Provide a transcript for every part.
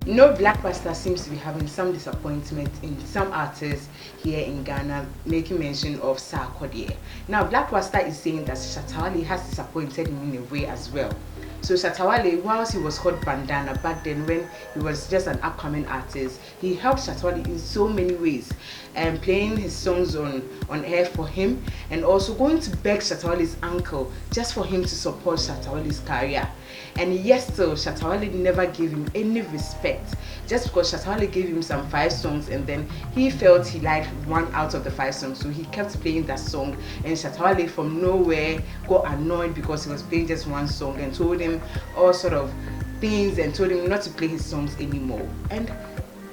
You know, Blakk Rasta seems to be having some disappointment in some artists here in Ghana, making mention of Sarkodie. Now, Blakk Rasta is saying that Shatta Wale has disappointed him in a way as well. So Shatta Wale, whilst he was called Bandana back then when he was just an upcoming artist, he helped Shatta Wale in so many ways, and playing his songs on air for him, and also going to beg Shatta Wale's uncle just for him to support Shatta Wale's career. And yet still, Shatta Wale never gave him any respect. Just because Shatta Wale gave him some 5 songs and then he felt he liked 1 out of the 5 songs, so he kept playing that song, and Shatta Wale from nowhere got annoyed because he was playing just 1 song and told him all sort of things and told him not to play his songs anymore. And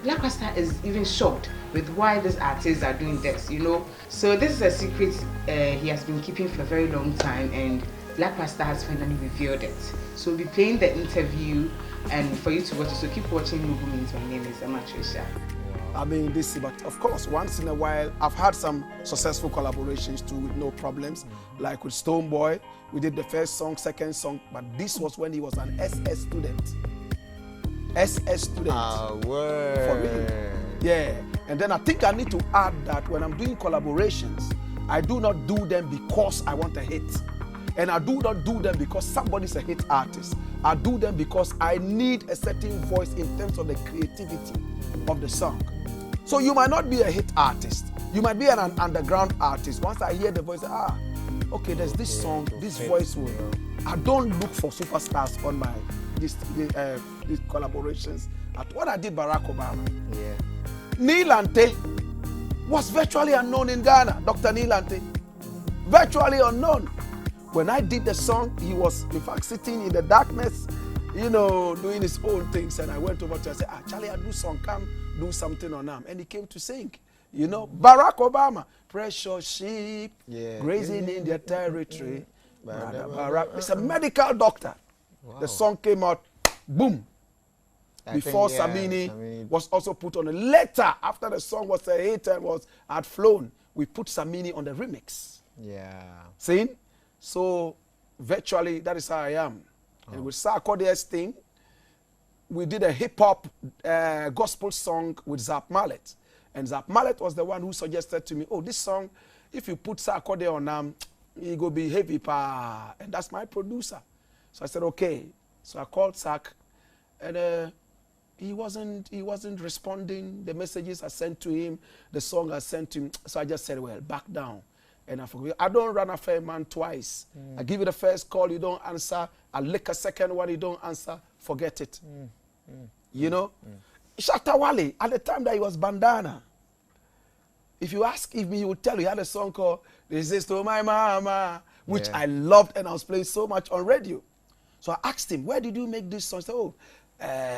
Blakk Rasta is even shocked with why these artists are doing this, you know. So this is a secret he has been keeping for a very long time, and Blakk Rasta has finally revealed it. So we'll be playing the interview and for you to watch it. So keep watching MOGUL MEANS. My name is Amatrisha. I mean, but of course, once in a while, I've had some successful collaborations too with no problems. Like with Stonebwoy, we did the first song, second song, but this was when he was an SS student. SS student. For real. Yeah. And then I think I need to add that when I'm doing collaborations, I do not do them because I want a hit. And I do not do them because somebody's a hit artist. I do them because I need a certain voice in terms of the creativity of the song. So you might not be a hit artist. You might be an underground artist. Once I hear the voice, okay, there's this song, this voice will. I don't look for superstars on my these collaborations. When I did Barack Obama, Neil Ante was virtually unknown in Ghana. Dr. Neil Ante, virtually unknown. When I did the song, he was in fact sitting in the darkness, you know, doing his own things. And I went over to him and said, Charlie, I do song, come do something on him. And he came to sing, you know, Barack Obama, precious sheep, grazing in their territory. Barack. It's a medical doctor. Wow. The song came out, boom. Before Samini was also put on. Later, after the song was a hit and had flown, we put Samini on the remix. Yeah. See? So virtually that is how I am. And with Sarkodie's thing, we did a hip-hop gospel song with Zap Mallet. And Zap Mallet was the one who suggested to me, oh, this song, if you put Sarkodie on it will be heavy pa. And that's my producer. So I said, okay. So I called Sark, and he wasn't responding. The messages I sent to him, the song I sent to him. So I just said, well, back down. And I forget. I don't run after a man twice. I give you the first call, you don't answer. I lick a second one, you don't answer. Forget it. You know? Shatta Wale, at the time that he was Bandana, if you ask me, he would tell you he had a song called This Is To My Mama, which I loved and I was playing so much on radio. So I asked him, where did you make this song? He said, oh,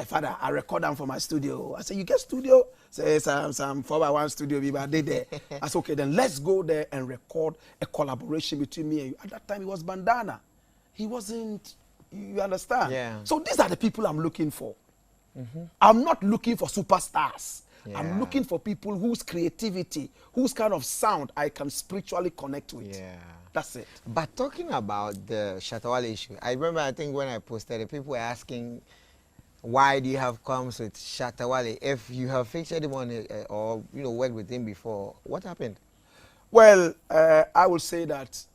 Father, I record them for my studio. I said, you get studio? Say, some 4x1 studio, we did there. I said, okay, then let's go there and record a collaboration between me and you. At that time, he was Bandana. He wasn't, you understand? Yeah. So these are the people I'm looking for. I'm not looking for superstars. I'm looking for people whose creativity, whose kind of sound I can spiritually connect with. Yeah. That's it. But talking about the Shatta Wale issue, I remember, I think when I posted it, people were asking, why do you have comments with Shatta Wale? If you have featured him on it or worked with him before, what happened? Well, I will say that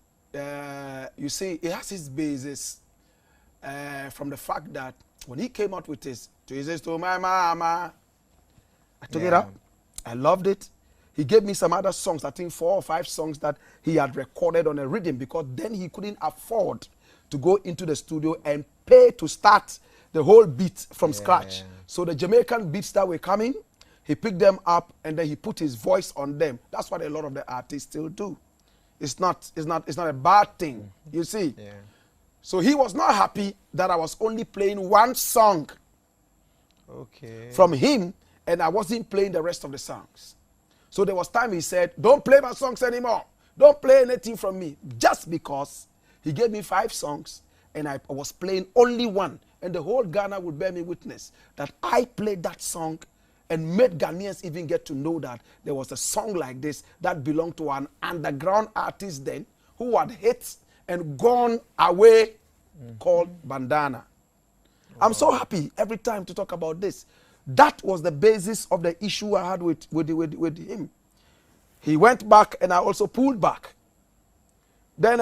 you see, it has its basis from the fact that when he came out with his "This Is To My Mama," I took it up. I loved it. He gave me some other songs, I think 4 or 5 songs that he had recorded on a rhythm, because then he couldn't afford to go into the studio and pay to start the whole beat from scratch. So the Jamaican beats that were coming, he picked them up and then he put his voice on them. That's what a lot of the artists still do. It's not a bad thing, you see. So he was not happy that I was only playing 1 song from him and I wasn't playing the rest of the songs. So there was time he said, don't play my songs anymore. Don't play anything from me. Just because he gave me 5 songs and I was playing only 1. And the whole Ghana would bear me witness that I played that song and made Ghanaians even get to know that there was a song like this that belonged to an underground artist then who had hit and gone away called Bandana. I'm so happy every time to talk about this. That was the basis of the issue I had with him. He went back and I also pulled back. Then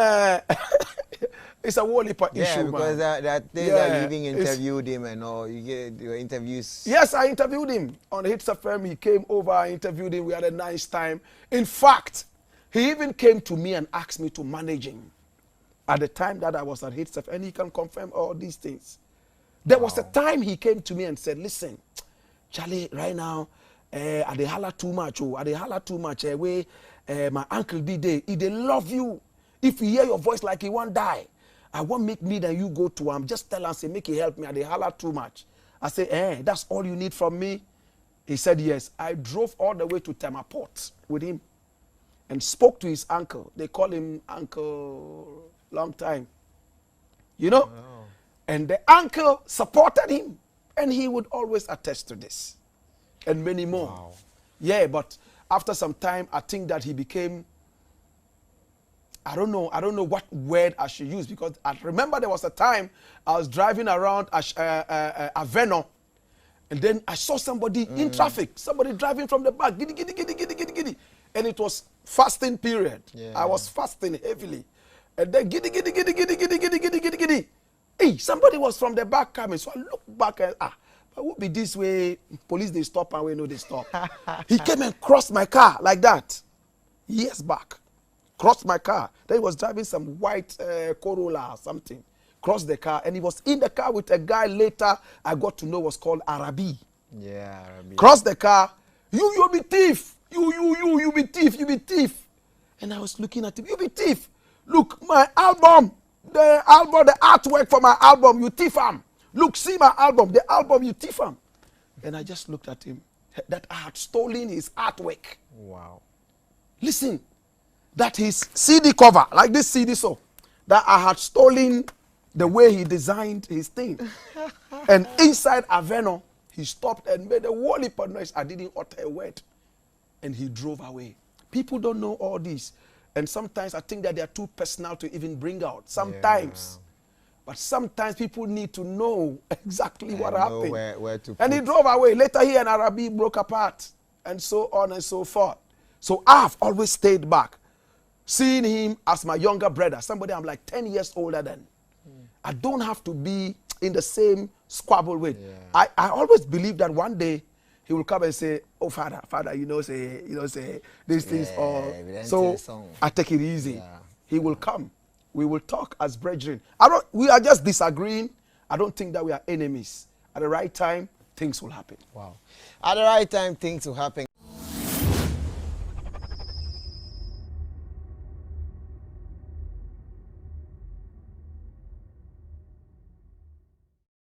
it's a whole heap of issue, Yeah, because man. that day that you even interviewed him and all, you get your interviews. Yes, I interviewed him on Hits FM. He came over, I interviewed him. We had a nice time. In fact, he even came to me and asked me to manage him at the time that I was at Hits FM, and he can confirm all these things. There was a time he came to me and said, listen, Charlie, right now, I dey holler too much. Oh, I dey holler too much. My uncle be there. He dey love you. If you hear your voice like he won't die, I won't make me and you go to him. Just tell him, say, make he help me. I dey holler too much. I say, that's all you need from me? He said, yes. I drove all the way to Temaport with him and spoke to his uncle. They call him Uncle long time. You know? Oh. And the uncle supported him. And he would always attest to this. And many more. Wow. Yeah, but after some time, I think that he became, I don't know what word I should use, because I remember there was a time I was driving around Aveno, and then I saw somebody in traffic, somebody driving from the back, giddy, giddy, giddy, giddy, giddy, giddy. And it was fasting period. Yeah. I was fasting heavily. And then giddy, giddy, giddy, giddy, giddy, giddy, giddy, giddy, giddy. Hey, somebody was from the back coming. So I looked back and, but would be this way, police, they stop and we know they stop. He came and crossed my car like that. Years back. Crossed my car. Then he was driving some white Corolla or something. Crossed the car, and he was in the car with a guy later I got to know was called Arabi. Yeah, Arabi. Crossed the car. You be thief. You be thief. You be thief. And I was looking at him. You be thief. Look, my album. The artwork for my album, you thief am. Look, see my album, the album, you thief am. And I just looked at him, that I had stolen his artwork. Wow. Listen, that his CD cover, like this CD so, that I had stolen the way he designed his thing. And inside Aveno, he stopped and made a whole heap of noise. I didn't utter a word. And he drove away. People don't know all this. And sometimes I think that they are too personal to even bring out. Sometimes. Yeah. But sometimes people need to know exactly what happened. Where to and he drove away. Later he and Arabi broke apart. And so on and so forth. So I've always stayed back. Seeing him as my younger brother. Somebody I'm like 10 years older than. I don't have to be in the same squabble with. Yeah. I always believe that one day he will come and say, oh, father, say these things. So I take it easy. Yeah. He will come. We will talk as brethren. We are just disagreeing. I don't think that we are enemies. At the right time, things will happen. Wow. At the right time, things will happen.